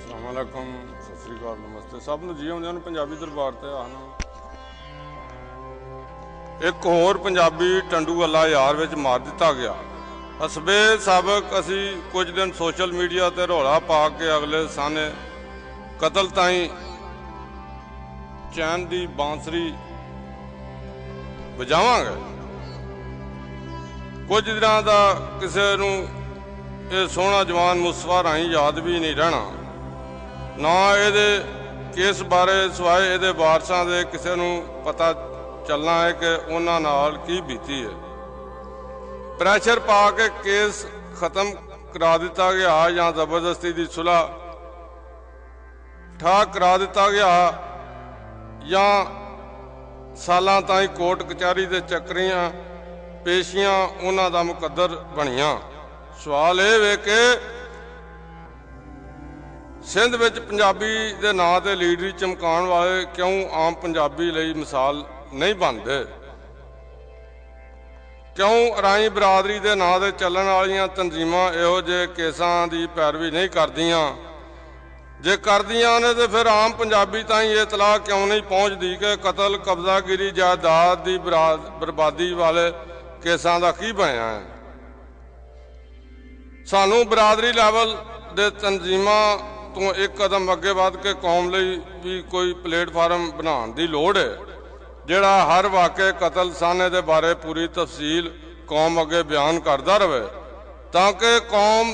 अस्सलामुअलैकुम, सत श्री अकाल, नमस्ते सब ਨੂੰ ਜੀ ਆਉਂਦੇ ਹਨ ਪੰਜਾਬੀ ਦਰਬਾਰ ਤੇ ਆਹਨ। एक होर पंजाबी टंडू वाला यार विच मार दिता गया। हसबे साबक असी कुछ दिन सोशल मीडिया ते रौला पा के अगले साने कतल ताई चैन दी बांसरी वजावांगे। कुछ दिनां दा किसे नूं ये सोहना जवान मुस्तफा राही याद भी नहीं रहना, ना ये केस बारे सिवाए ये वारसां दे किसे नूं पता चलना है कि उन्हां नाल की बीती है। प्रैशर पा के केस खत्म करा दिता गया या जबरदस्ती की सुलह ठा करा दिता गया या सालां ताईं कोर्ट कचहरी दे चक्करियां पेशियां उन्हां दा मुकद्दर बणियां। सवाल ये वे कि सिंध विच पंजाबी दे नां ते लीडरी चमकाउण वाले क्यों आम पंजाबी लई मिसाल नहीं बनते? क्यों राई बरादरी के नां ते चलन वालियां तंजीमां इहो जे केसां दी पैरवी नहीं करदियां? जे करदियां ने तो फिर आम पंजाबी ताईं ये इतलाह क्यों नहीं पहुँचती कि कतल कब्जागिरी जायदाद की बर्बादी वाले केसां दा की बनया है? सानू बरादरी लैवल दे तंजीमां तो एक कदम अगे वध के कौम लई भी कोई प्लेटफार्म बनाने की लोड़ है, जिहड़ा हर वाक़े कतल साने दे बारे पूरी तफसील कौम अगे बयान करता रहे, ताकि कौम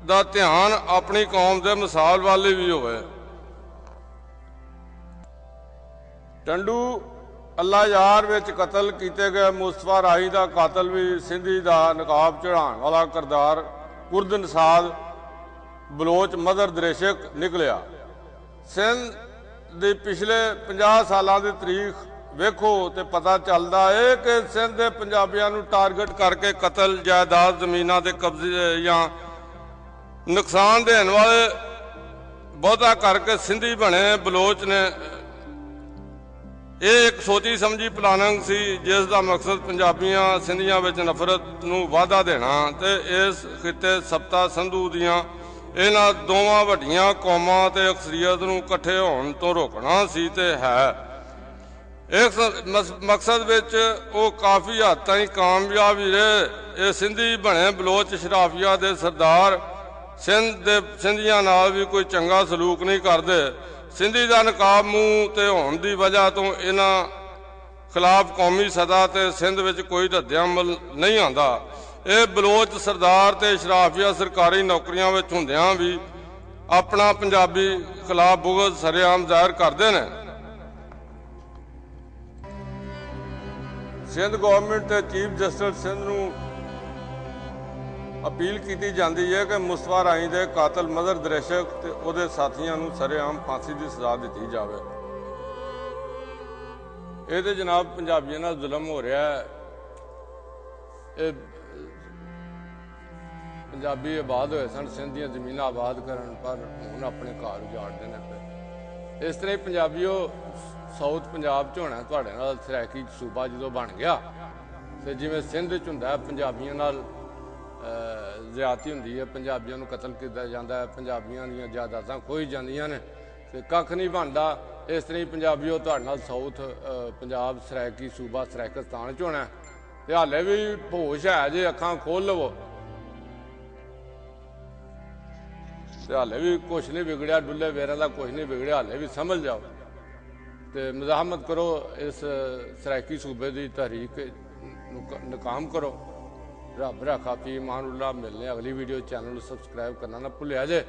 दा ध्यान अपनी कौम दे मिसाल वाले भी होवे। टंडू अल्लाह यार विच कतल किए गए मुस्तफा राही दा कातल भी सिंधी दा नकाब चढ़ाने वाला करदार कुर्द नसाद बलोच मदर दरेशक निकलिया। सिंध ਦੀ पिछले 50 सालों की तरीक वेखो तो पता चलता है कि सिंध के पंजाबियों को टारगेट करके कतल जायदाद जमीनों के कब्जे या नुकसान देने वाले बहुता करके सिंधी बने बलोच ने यह एक सोची समझी प्लानिंग सी जिसका मकसद पंजाबियों सिंधियों में नफरत को वाधा देना ते इस खिते सत्ता संधू दियां इन्हां दोवां वड्डियां कौमां ते अक्सरीयत नूं इकट्ठे होण तो रोकना सी ते है। इस मकसद विच वो काफ़ी हद ताईं कामयाब ही रहे। ये सिंधी बने बलोच शराफिया दे सरदार सिंधियां नाल भी कोई चंगा सलूक नहीं करते। सिंधी दा नकाब मूंह ते होण दी वजह तो इन्हां खिलाफ कौमी सतह ते सिंध विच कोई रद्द-ए-अमल नहीं आंदा। ये बलोच सरदार ते शराफिया सरकारी नौकरियां विच हुंदियां भी अपना पंजाबी खिलाफ बुग़ज़ सरेआम जाहिर करते हैं। सिंध गौरमेंट ते चीफ जस्टिस सिंध नूं अपील की जाती है कि मुस्तफा राही दे कातल मदर दरेशक ते उहदे साथियों नूं सरेआम फांसी की सज़ा दी जाए। ये तो जनाब पंजाबियों नाल जुल्म हो रहा है। पंजाबी आबाद होए सन, सिंध दी जमीन आबाद करन पर हुण अपने घर उजाड़दे ने पे। इस तरह ही पंजाबियों साउथ पंजाब च होना तुहाडे नाल सराइकी सूबा जो बन गया तो जिवें सिंध च हुंदा है पंजाबियों नाल ज्यादती हुंदी है, पंजाबियों नूं कतल किया जाता है, पंजाबियों दीयां जायदादां खोई जांदियां ने ते कख नहीं बनदा। इस तरह ही पंजाबियों तुहाडे नाल साउथ पंजाब सराइकी सूबा सराइकिस्तान च होना ते हाले भी होश है जे अखां खोल लवो हाले भी कुछ नहीं बिगड़िया, डुले वेरां दा कुछ नहीं बिगड़िया, हाले भी समझ जाओ तो मज़ाहमत करो, इस सराइकी सूबे की तहरीक नाकाम करो। रब रखा फी ईमानुल्लाह। मिलने अगली वीडियो। चैनल सबसक्राइब करना ना भुलिया जे।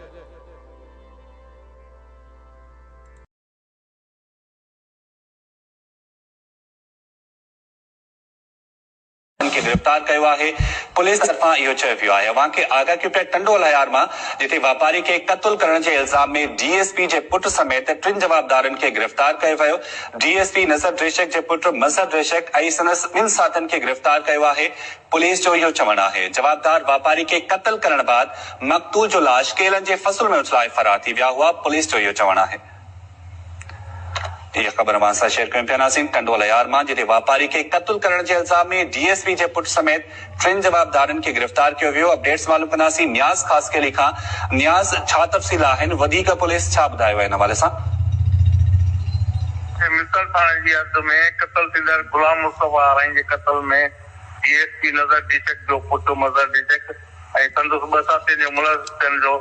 के गिरफ्तार कयो आहे। पुलिस तरफां इहो चयो वियो आहे। वहां के आगा के टंडोला यार मां जिते वापारी के कत्ल करण के इल्जाम में डीएसपी के पुट समेत 3 जवाबदारन के गिरफ्तार कयो वियो। डीएसपी नसर ड्रेशक के पुट मसर ड्रेशक ऐं संदसि 2 साथियुनि के गिरफ्तार कयो आहे। पुलिस जो इहो चवणु आहे जवाबदार वापारी के कत्ल करण बाद मक़तूल जो लाश केलनि जे फसल में उछलाए फरार थी विया हुआ। पुलिस जो इहो चवणु आहे। ये ख़बर मानसा शहर के पिया टंडोला यार मां जिते वापारी के क़त्ल करण के इल्जाम में डीएसपी जे पुट समेत 3 जवाबदारनि के गिरफ्तार किया वियो। अपडेट्स मालूम कंदासीं न्याज़ ख़ास के लिखा। न्याज़ छा तफ़सील आहिनि, वधीक पुलिस छा ॿुधायो आहे इन हवाले सां? मिसल थाने जी हद में क़त्ल थींदड़ गुलाम मुस्तफा आराई जे क़त्ल में डीएसपी नज़र डिशक जो पुट मज़र डिशक ऐं संदसि 2 साथी जे मुलज़िम जो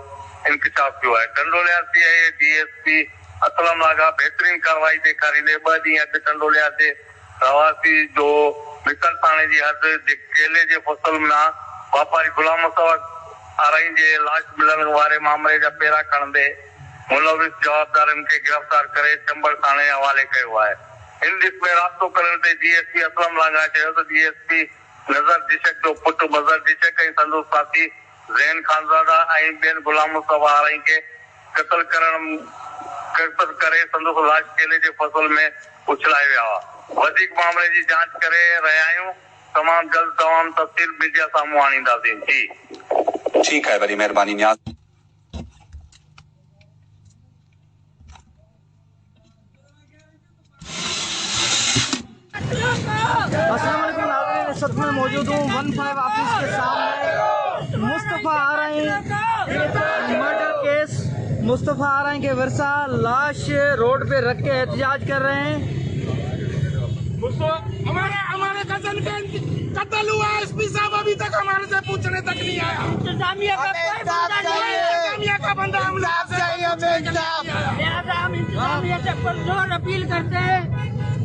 इंकशाफ कियो आहे। टंडोलिया सीआईए डीएसपी असलम लागा बेहतरीन कार्रवाई ॾेखारींदे 2 ॾींहं अॻु टंडोलिया जे रवासी जो मिसल थाने जी हद जे केले जे फसल में वापारी गुलाम मुस्तफा आराई जे लाश मिलण वारे मामले जा पेरा खणंदे मुलविस जवाबदारनि खे गिरफ्तार करे चंबल थाने हवाले कयो आहे। इन दिस में राब्तो करण ते डीएसपी असलम लागा चयो त डीएसपी नज़र डिशक जो पुट मज़र डिशक ऐं संदसि साथी ज़ैन खानज़ादा ऐं ॿियनि गुलाम मुस्तफा आराई खे क़त्ल करे संदसि लाश केले जे फसल में उछलाए विया हुआ। वधीक मामले जी जांच करे रहिया आहियूं। तमामु जल्द तमामु तफ़सील मीडिया साम्हूं आणींदासीं। जी ठीक है, बड़ी मेहरबानी न्याज़। अस्सलाम वालेकुम नाज़रीन, इस वक्त मैं मौजूद हूँ 15 ऑफिस के सामने। मुस्तफ़ा आराई मर्डर केस, मुस्तफ़ा आराई के वर्षा लाश रोड पे रख के एहतजाज कर रहे हैं। हमारे कजन का कत्ल हुआ, एसपी साहब अभी तक हमारे से पूछने तक नहीं आया। इंतजामिया का बंदा हम इंतजामिया से पुरजोर अपील करते हैं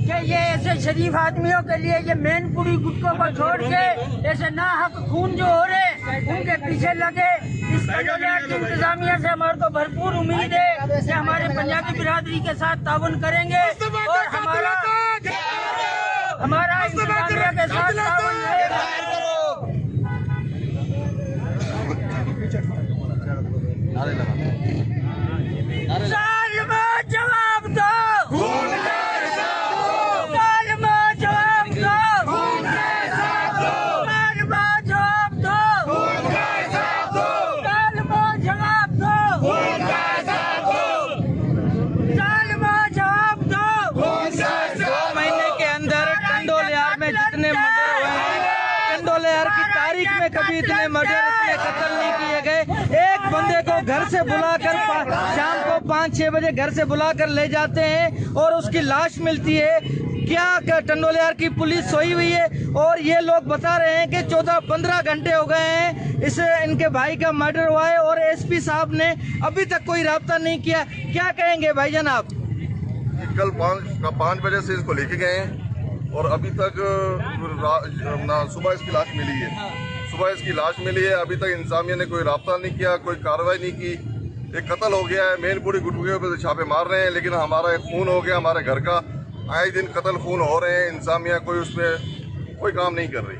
कि ये ऐसे शरीफ आदमियों के लिए ये मेन पूरी गुटकों को छोड़ के ऐसे ना हक खून जो हो रहे उनके पीछे लगे। इस इंतजामिया से हमारे को भरपूर उम्मीद है कि हमारे पंजाबी बिरादरी के साथ ताउन करेंगे और हमारा इंतजामिया के साथ ताउन रहेगा। जवाब दो, कभी इतने मर्डर इतने कत्ल नहीं किए गए। एक बंदे को घर से बुलाकर शाम को 5-6 बजे घर से बुलाकर ले जाते हैं और उसकी लाश मिलती है। क्या टंडोलियार की पुलिस सोई हुई है? और ये लोग बता रहे हैं कि 14-15 घंटे हो गए हैं इसे इनके भाई का मर्डर हुआ है और एसपी साहब ने अभी तक कोई राब्ता नहीं किया। क्या कहेंगे भाईजान आप? कल 5 बजे से इसको लेके गए हैं और अभी तक सुबह इसकी लाश मिली है। सुबह इसकी लाश मिली है, अभी तक इंतजामिया ने कोई राब्ता नहीं किया, कोई कार्रवाई नहीं की। एक कत्ल हो गया है, मेनपुरी गुटके पे छापे मार रहे हैं, लेकिन हमारा एक खून हो गया हमारे घर का। आए दिन कत्ल खून हो रहे हैं, इंतजामिया कोई उसमें कोई काम नहीं कर रही।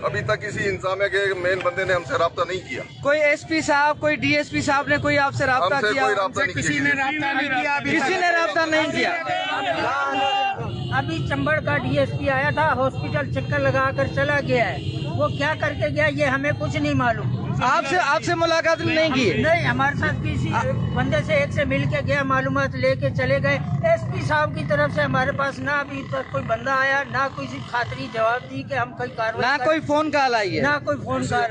अभी तक किसी इंतजामिया के मेन बंदे ने हमसे राब्ता नहीं किया। कोई एसपी साहब, कोई डीएसपी साहब ने कोई आपसे राब्ता किया? कोई राब्ता नहीं, किसी ने राब्ता नहीं किया। किसी ने राब्ता नहीं किया। अभी चंबल का डीएसपी आया था, हॉस्पिटल चक्कर लगाकर चला गया है। वो क्या करके गया ये हमें कुछ नहीं मालूम। आपसे मुलाकात नहीं की? नहीं, हमारे साथ किसी बंदे से एक से मिल के गया, मालूमात लेके चले गए। एसपी साहब की तरफ से हमारे पास ना अभी तक कोई बंदा आया, ना कोई खातरी जवाब दी कि हम कोई कार्रवाई, ना कोई फोन कॉल आई है, ना कोई फोन कॉल आई।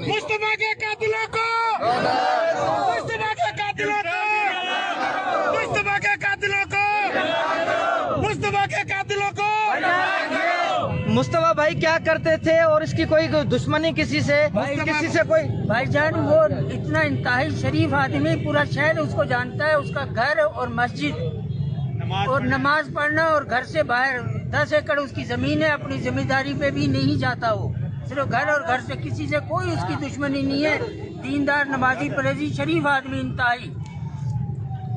मुस्तफा के कातिलों को, मुस्तफा के कातिलों को, मुस्तफा के कातिलों को, मुस्तफा के कातिलों को। मुस्तफा भाई क्या करते थे और इसकी कोई दुश्मनी किसी से कोई? भाईजान वो इतना इंतहाई शरीफ आदमी, पूरा शहर उसको जानता है। उसका घर और मस्जिद और नमाज पढ़ना और घर से बाहर 10 एकड़ उसकी जमीन है। अपनी जिम्मेदारी पे भी नहीं जाता वो, सिर्फ घर और घर से किसी से कोई उसकी दुश्मनी नहीं है। दीनदार, नमाजी, परहेजी, शरीफ आदमी इंतहाई।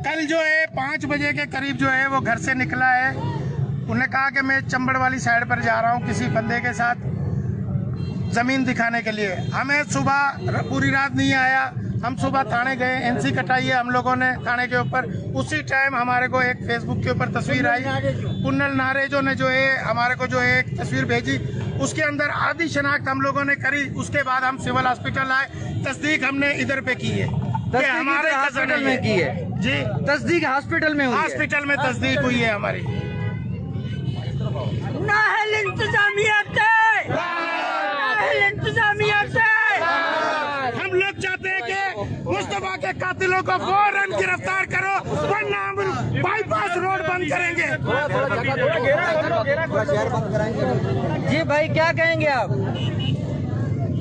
कल जो है 5 बजे के करीब जो है वो घर से निकला है। उन्होंने कहा कि मैं चंबड़ वाली साइड पर जा रहा हूँ किसी बंदे के साथ जमीन दिखाने के लिए। हमें सुबह पूरी रात नहीं आया। हम सुबह थाने गए, एनसी कटाई है हम लोगों ने थाने के ऊपर। उसी टाइम हमारे को एक फेसबुक के ऊपर तस्वीर आई, पुन्नल नारेजो ने जो है हमारे को जो है एक तस्वीर भेजी। उसके अंदर आधी शनाख्त हम लोगों ने करी। उसके बाद हम सिविल हॉस्पिटल आए, तस्दीक हमने इधर पे की है कि हमारे हॉस्पिटल में की है। जी तस्दीक हॉस्पिटल में हुई है? हॉस्पिटल में तस्दीक हुई है हमारी। नाहल इंतजामियत है, नाहल इंतजामियत है। हम लोग चाहते हैं कि मुस्तफा के कातिलों को फौरन गिरफ्तार करो, वरना हम बाईपास रोड बंद करेंगे। जी भाई, क्या कहेंगे आप?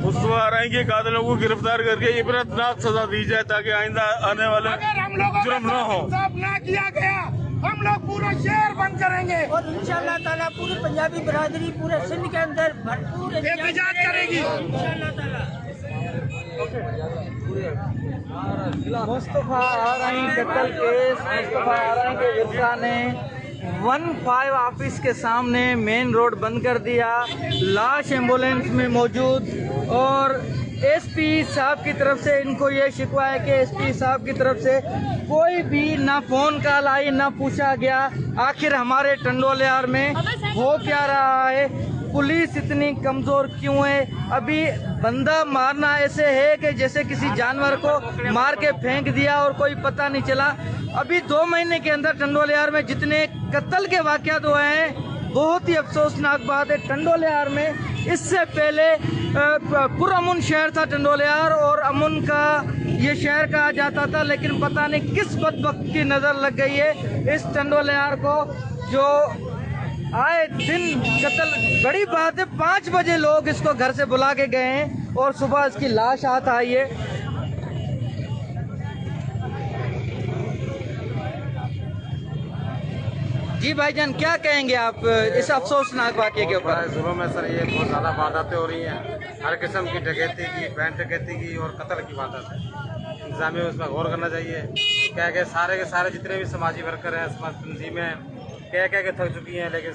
मुस्तफा रहेंगे कातिलों को गिरफ्तार करके इबरतनाक सजा दी जाए ताकि आइंदा आने वाले अगर हम लोगों जुर्म न हो। इंसाफ ना किया गया, हम लोग पूरा शहर बंद करेंगे और इंशाअल्लाह ताला पूरी पंजाबी बिरादरी पूरे सिंध के अंदर भरपूर एहतजाज करेगी। इंशाअल्लाह ताला। मुस्तफा आरई कत्ल केस, मुस्तफा आरई के विरसा ने 15 ऑफिस के सामने मेन रोड बंद कर दिया। लाश एम्बुलेंस में मौजूद और एसपी साहब की तरफ से इनको ये शिकवा है कि एसपी साहब की तरफ से कोई भी ना फोन कॉल आई, ना पूछा गया आखिर हमारे टंडोलियार में हो क्या रहा है, पुलिस इतनी कमज़ोर क्यों है। अभी बंदा मारना ऐसे है कि जैसे किसी जानवर को मार के फेंक दिया और कोई पता नहीं चला। अभी 2 महीने के अंदर टंडोलियार में जितने कत्ल के वाक़यात हुए हैं, बहुत ही अफसोसनाक बात है। टंडोलियार में इससे पहले पुरअमन शहर था टंडोलियार और अमन का ये शहर कहा जाता था, लेकिन पता नहीं किस बदबख्त की नज़र लग गई है इस टंडोलियार को, जो आए दिन कत्ल। बड़ी बात है, 5 बजे लोग इसको घर से बुला के गए हैं और सुबह इसकी लाश हाथ आई है। जी भाईजान, क्या कहेंगे आप इस अफसोसनाक वाक़े के ऊपर? ज़िलों में सर ये बहुत ज़्यादा वारदातें हो रही हैं, हर किस्म की डकैती की, बैंक डकैती की और कत्ल की वारदात है। इंतज़ामिया उस पर गौर करना चाहिए। क्या के सारे जितने भी समाजी वर्कर हैं, समाज तंजीमें कह के थक चुकी हैं, लेकिन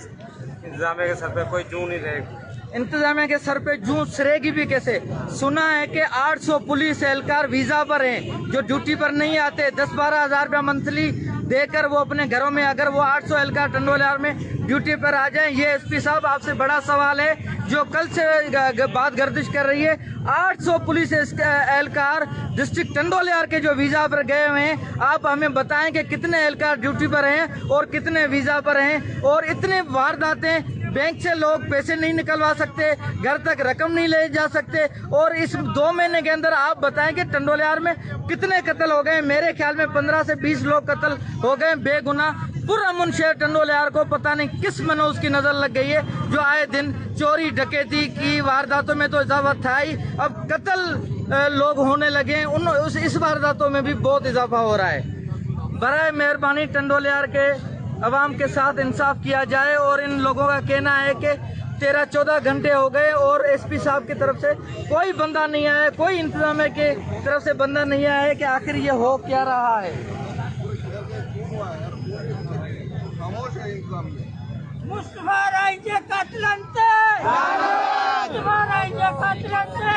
इंतज़ामिया के सर पे कोई जूं नहीं रहेगी। इंतजामिया के सर पे जूं सिरेगी भी कैसे? सुना है कि 800 पुलिस एहलकार वीजा पर हैं जो ड्यूटी पर नहीं आते। 10-12 हज़ार रुपया मंथली देकर वो अपने घरों में, अगर वो 800 एहलकार टंडोलियार में ड्यूटी पर आ जाएं। ये एसपी साहब आपसे बड़ा सवाल है, जो कल से बात गर्दिश कर रही है। 800 पुलिस एहलकार डिस्ट्रिक्ट टंडोलियार के जो वीजा पर गए हुए हैं, आप हमें बताएं कि कितने एहलकार ड्यूटी पर हैं और कितने वीजा पर हैं। और इतने वारदातें, बैंक से लोग पैसे नहीं निकलवा सकते, घर तक रकम नहीं ले जा सकते। और इस 2 महीने के अंदर आप बताएं कि टंडोलियार में कितने कत्ल हो गए। मेरे ख्याल में 15 से 20 लोग कत्ल हो गए बेगुनाह। पुरअमन शहर टंडोलियार को पता नहीं किस मनहूस की नजर लग गई है, जो आए दिन चोरी डकैती की वारदातों में तो इजाफा था ही, अब कत्ल लोग होने लगे, इस वारदातों में भी बहुत इजाफा हो रहा है। बराए मेहरबानी टंडोलियार के अवाम के साथ इंसाफ किया जाए। और इन लोगों का कहना है कि 13-14 घंटे हो गए और एसपी साहब की तरफ से कोई बंदा नहीं आया, कोई इंतजामिया की तरफ से बंदा नहीं आया है कि आखिर ये हो क्या रहा है। मुस्तफा राइजे कातलंते, मुस्तफा राइजे कातलंते।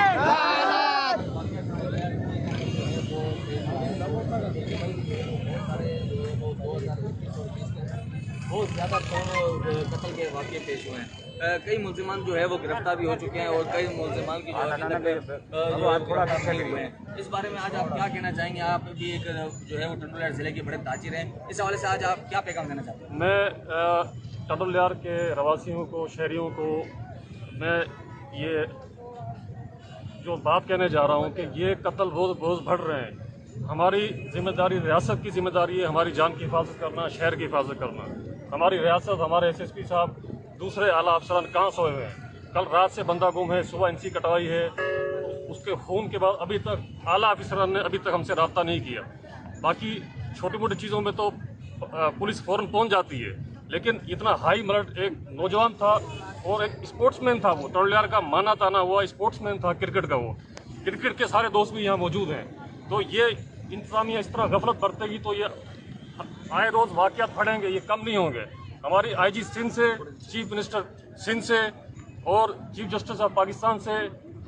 बहुत ज़्यादा कत्ल के वाक़े पेश हुए हैं। कई मुल्ज़िमान जो है वो गिरफ्तार भी हो चुके हैं और कई मुल्ज़िमान की जो हुए हैं। इस बारे में आज आप क्या कहना चाहेंगे? आप भी एक जो है वो टंडोलियार ज़िले के बड़े ताजिर हैं, इस हवाले से आज आप क्या पैगाम देना चाहते हैं? मैं टंडोलियार के रवासियों को, शहरियों को मैं ये जो बात कहने जा रहा हूँ कि ये कत्ल रोज़ बढ़ रहे हैं। हमारी जिम्मेदारी, रियासत की जिम्मेदारी है हमारी जान की हिफाजत करना, शहर की हिफाजत करना। हमारी रियासत, हमारे एसएसपी साहब, दूसरे आला अफसरान कहाँ सोए हुए हैं? कल रात से बंदा गुम है, सुबह इंसी कटवाई है, उसके खून के बाद अभी तक आला अफसरान ने अभी तक हमसे रब्ता नहीं किया। बाकी छोटी मोटी चीज़ों में तो पुलिस फ़ौरन पहुँच जाती है, लेकिन इतना हाई मर्ड, एक नौजवान था और एक स्पोर्ट्समैन था, वो टंडोलियार का माना ताना हुआ स्पोर्ट्समैन था क्रिकेट का। वो क्रिकेट के सारे दोस्त भी यहाँ मौजूद हैं। तो ये इंतजामिया इस तरह गफलत बरतेगी तो ये आए रोज़ वाक़यात बढ़ेंगे, ये कम नहीं होंगे। हमारी आईजी सिंध से, चीफ मिनिस्टर सिंध से और चीफ जस्टिस ऑफ पाकिस्तान से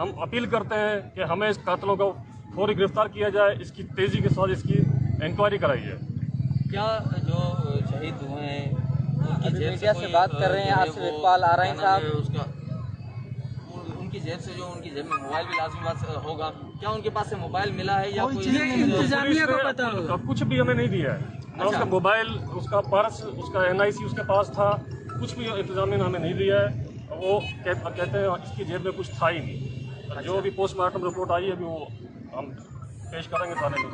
हम अपील करते हैं कि हमें इस कातलों को फौरी गिरफ्तार किया जाए, इसकी तेज़ी के साथ इसकी इंक्वायरी कराई जाए। क्या जो शहीद हुए हैं मीडिया से बात कर रहे हैं आसिफ इकबाल आरई साहब, उनकी जेब से जो उनकी जेब में मोबाइल भी लाजमी होगा, क्या उनके पास से मोबाइल मिला है या कोई इंतजामिया को बताओ? कुछ भी हमें नहीं दिया है। ना उसका मोबाइल, उसका पर्स, उसका NIC उसके पास था, कुछ भी इंतजामिया ने हमें नहीं दिया है। वो कहते हैं इसकी जेब में कुछ था ही नहीं। जो भी पोस्टमार्टम रिपोर्ट आई है अभी वो हम पेश करेंगे थाने में।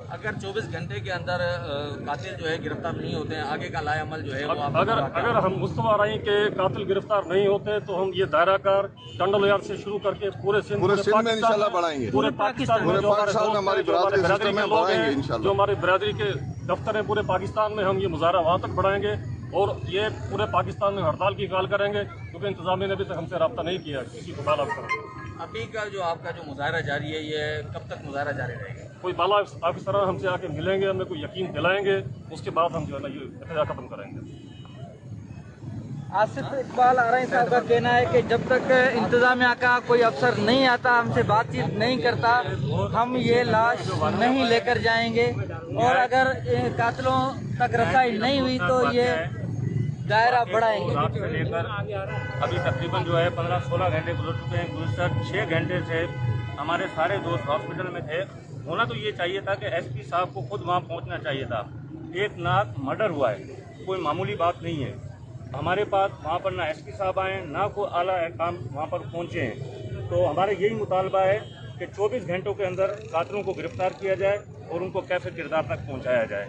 अगर 24 घंटे के अंदर कातिल जो है गिरफ्तार नहीं होते हैं, आगे का लाएअमल जो है वो अगर हम मुस्तफा राई के कातिल गिरफ्तार नहीं होते तो हम ये दायराकार टंडल यार्ड से शुरू करके पूरे सिंध में इंशाल्लाह बढ़ाएंगे। पूरे पाकिस्तान में जो हमारी बिरादरी के लोग हैं, जो हमारी बिरादरी के दफ्तर हैं पूरे पाकिस्तान में, हम ये मुजाहरा वहाँ तक बढ़ाएंगे और ये पूरे पाकिस्तान में हड़ताल की कॉल करेंगे, क्योंकि इंतजामिया ने अभी तक हमसे रब्ता नहीं किया किसी को बाला अफसर। अभी का जो आपका जो मुजाहरा जारी है, ये कब तक मुजाहरा जारी रहेगा? कोई बाला अफसर हमसे आके मिलेंगे, हमें कोई यकीन दिलाएंगे, उसके बाद हम जो है ना ये एहतजाज खत्म करेंगे। आसिफ इकबाल आरई साहब का कहना है कि जब तक इंतजामिया का कोई अफसर नहीं आता, हमसे बातचीत नहीं करता, हम ये लाश नहीं लेकर जाएंगे और अगर कातिलों तक रसाई नहीं हुई तो ये दायरा बढ़ाएंगे। रात से लेकर अभी तकरीबन जो है 15-16 घंटे गुजर चुके हैं। गुज़श्ता 6 घंटे से हमारे सारे दोस्त हॉस्पिटल में थे। होना तो ये चाहिए था कि SP साहब को खुद वहाँ पहुँचना चाहिए था। एक नाक मर्डर हुआ है, कोई मामूली बात नहीं है। हमारे पास वहाँ पर ना SP साहब आए, ना कोई आला काम वहाँ पर पहुँचे हैं। तो हमारा यही मुतालबा है कि 24 घंटों के अंदर कातिलों को गिरफ्तार किया जाए और उनको कैफे किरदार तक पहुँचाया जाए।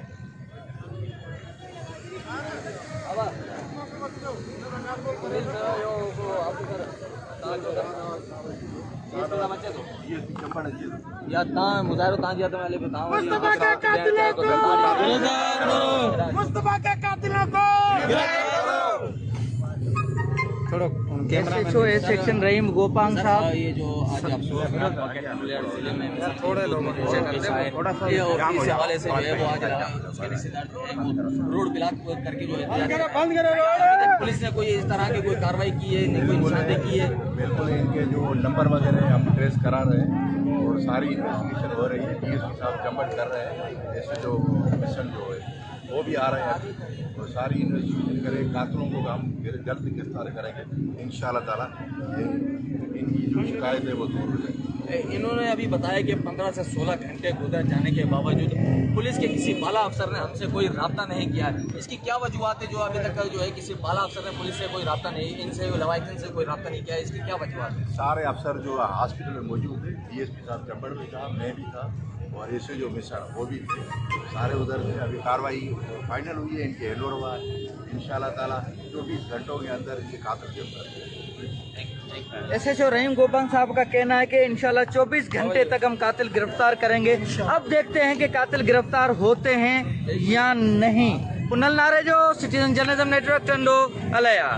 या मुजाहिरो तांजिया तो मैं बताऊं मुस्तफा के कातिलों को SHO सेक्शन रहीम गोपांग साहब, ये जो आज आप जिले में थोड़े लोग इस हवाले से जो है वो आज उसके रिश्तेदार जो है वो रोड ब्लॉक करके जो है पुलिस ने कोई इस तरह की कोई कार्रवाई की है, कोई निशानदेही की है? बिल्कुल, इनके जो नंबर वगैरह हम ट्रेस करा रहे हैं और सारी इन्वेस्टिगेशन हो रही है। DSP साहब जमट कर रहे हैं, ऐसे जो मिशन जो है वो भी आ रहे हैं और सारी इन्वेस्टिगेशन करें, कातिलों को हम जल्द गिरफ्तार करेंगे इंशाअल्लाह ताला। इनकी जो शिकायत है वो दूर हो जाएगी। इन्होंने अभी बताया कि 15 से 16 घंटे गुजर जाने के बावजूद पुलिस के किसी बाला अफसर ने हमसे कोई रब्ता नहीं किया। इसकी क्या वजूहत है जो अभी तक जो है किसी बाला अफसर ने पुलिस से कोई रब्ता नहीं, इनसे लवाहिकीन से कोई रब्ता नहीं किया, इसकी क्या वजूहत है? सारे अफसर जो हॉस्पिटल में मौजूद थे, DSP साहब चंबड़ भी था, मैं भी था और ऐसे जो मिशन वो भी थे, सारे उधर थे। अभी कार्रवाई फाइनल हुई है, इनके हेलोर हुआ है इंशाअल्लाह ताला 24 घंटों के अंदर ये कातिल गिरफ्तार। SHO रहीम गोपांग साहब का कहना है कि इंशाल्लाह 24 घंटे तक हम कातिल गिरफ्तार करेंगे। अब देखते हैं कि कातिल गिरफ्तार होते हैं या नहीं। पुनल नारे जो, सिटीजन जर्नलिज्म नेटवर्क, टंडो अलया।